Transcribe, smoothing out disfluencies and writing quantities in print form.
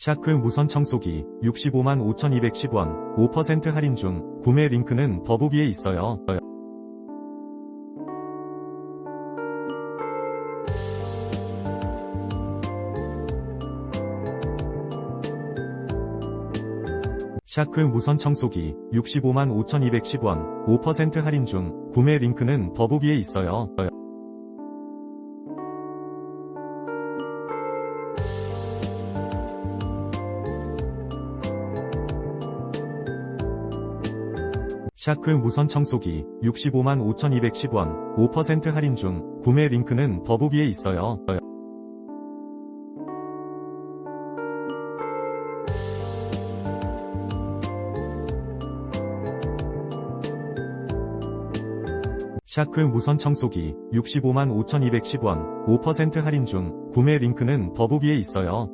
샤크 무선청소기 655,210원 5% 할인 중. 구매 링크는 더보기에 있어요. 샤크 무선청소기 655,210원 5% 할인 중. 구매 링크는 더보기에 있어요. 샤크 무선청소기 655,210원 5% 할인 중. 구매 링크는 더보기에 있어요. 샤크 무선청소기 655,210원 5% 할인 중. 구매 링크는 더보기에 있어요.